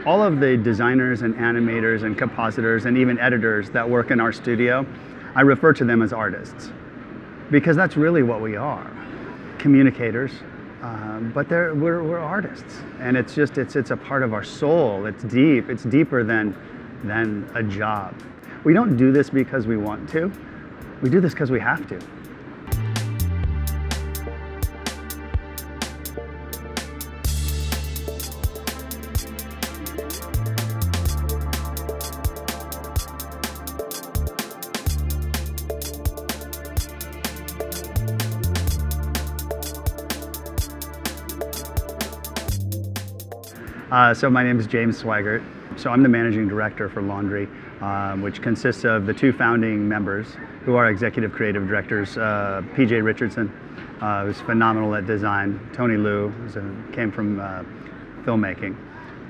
All of the designers and animators and compositors and even editors that work in our studio, I refer to them as artists because that's really what we are, communicators. But we're artists, and it's a part of our soul. It's deep. It's deeper than a job. We don't do this because we want to. We do this because we have to. So my name is James Sweigert. So I'm the managing director for Laundry, which consists of the two founding members who are executive creative directors, PJ Richardson, who's phenomenal at design, Tony Liu, who came from filmmaking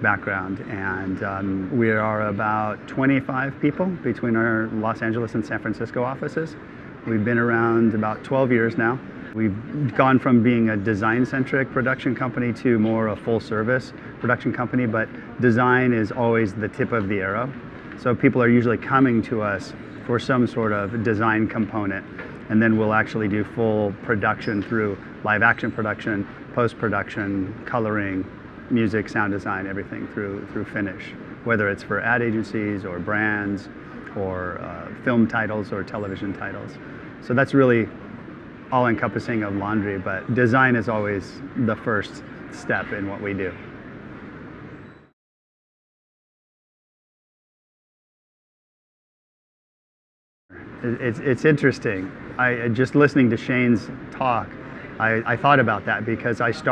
background, and we are about 25 people between our Los Angeles and San Francisco offices. We've been around about 12 years now. We've gone from being a design-centric production company to more a full-service production company, but design is always the tip of the arrow. So people are usually coming to us for some sort of design component, and then we'll actually do full production through live action production, post-production, coloring, music, sound design, everything through finish, whether it's for ad agencies or brands or film titles or television titles. So that's really all-encompassing of Laundry, but design is always the first step in what we do. It's interesting. Just listening to Shane's talk, I thought about that because I've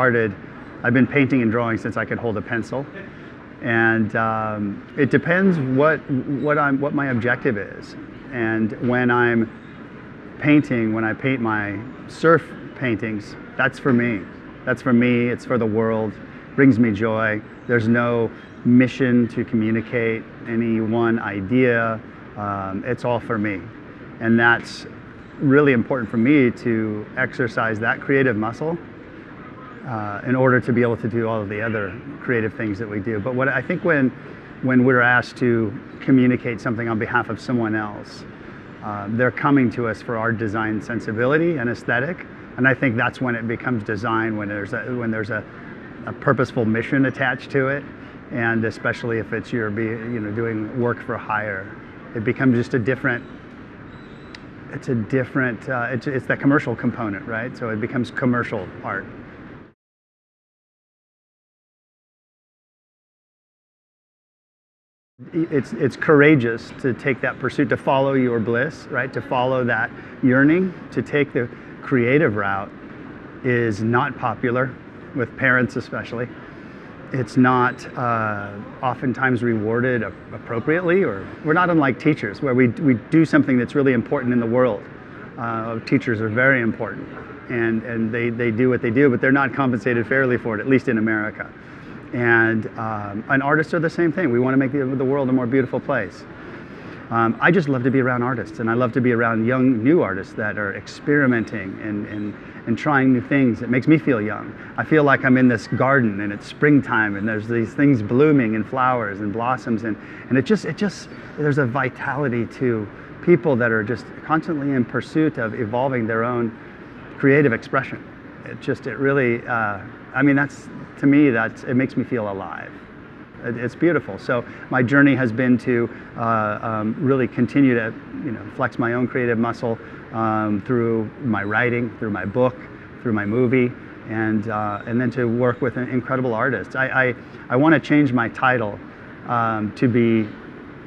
been painting and drawing since I could hold a pencil, and it depends what my objective is. And when I'm painting, when I paint my surf paintings, that's for me. That's for me, it's for the world, brings me joy. There's no mission to communicate any one idea. It's all for me. And that's really important for me to exercise that creative muscle in order to be able to do all of the other creative things that we do. But what I think when we're asked to communicate something on behalf of someone else, they're coming to us for our design sensibility and aesthetic, and I think that's when it becomes design, when there's a purposeful mission attached to it, and especially if it's doing work for hire, it becomes just it's that commercial component, right? So it becomes commercial art. It's courageous to take that pursuit, to follow your bliss, right? To follow that yearning, to take the creative route is not popular with parents especially. It's not oftentimes rewarded appropriately, or we're not unlike teachers where we do something that's really important in the world. Teachers are very important, and they do what they do, but they're not compensated fairly for it, at least in America. And artists are the same thing. We want to make the world a more beautiful place. I just love to be around artists, and I love to be around young, new artists that are experimenting and trying new things. It makes me feel young. I feel like I'm in this garden, and it's springtime, and there's these things blooming and flowers and blossoms, and it just there's a vitality to people that are just constantly in pursuit of evolving their own creative expression. It really, to me, it makes me feel alive. It's beautiful. So my journey has been to really continue to, flex my own creative muscle through my writing, through my book, through my movie, and then to work with incredible artists. I want to change my title to be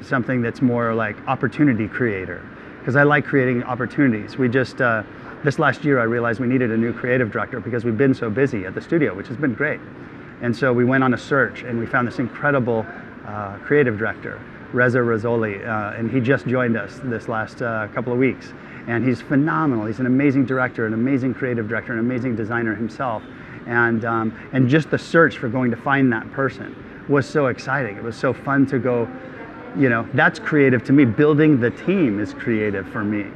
something that's more like opportunity creator, because I like creating opportunities. We just this last year I realized we needed a new creative director because we've been so busy at the studio, which has been great. And so we went on a search, and we found this incredible creative director, Reza Razzoli, and he just joined us this last couple of weeks. And he's phenomenal. He's an amazing director, an amazing creative director, an amazing designer himself. And just the search for going to find that person was so exciting. It was so fun to go, that's creative to me. Building the team is creative for me.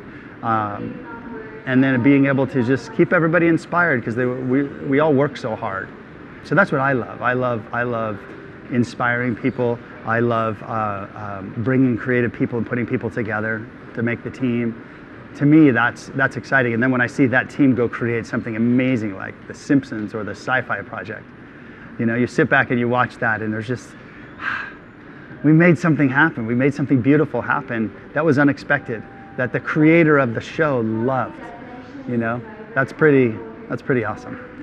And then being able to just keep everybody inspired, because we all work so hard. So that's what I love. I love inspiring people. I love bringing creative people and putting people together to make the team. To me, that's exciting. And then when I see that team go create something amazing like the Simpsons or the Syfy project, you know, you sit back and you watch that, and there's just, we made something happen. We made something beautiful happen that was unexpected, that the creator of the show loved. You know, that's pretty awesome.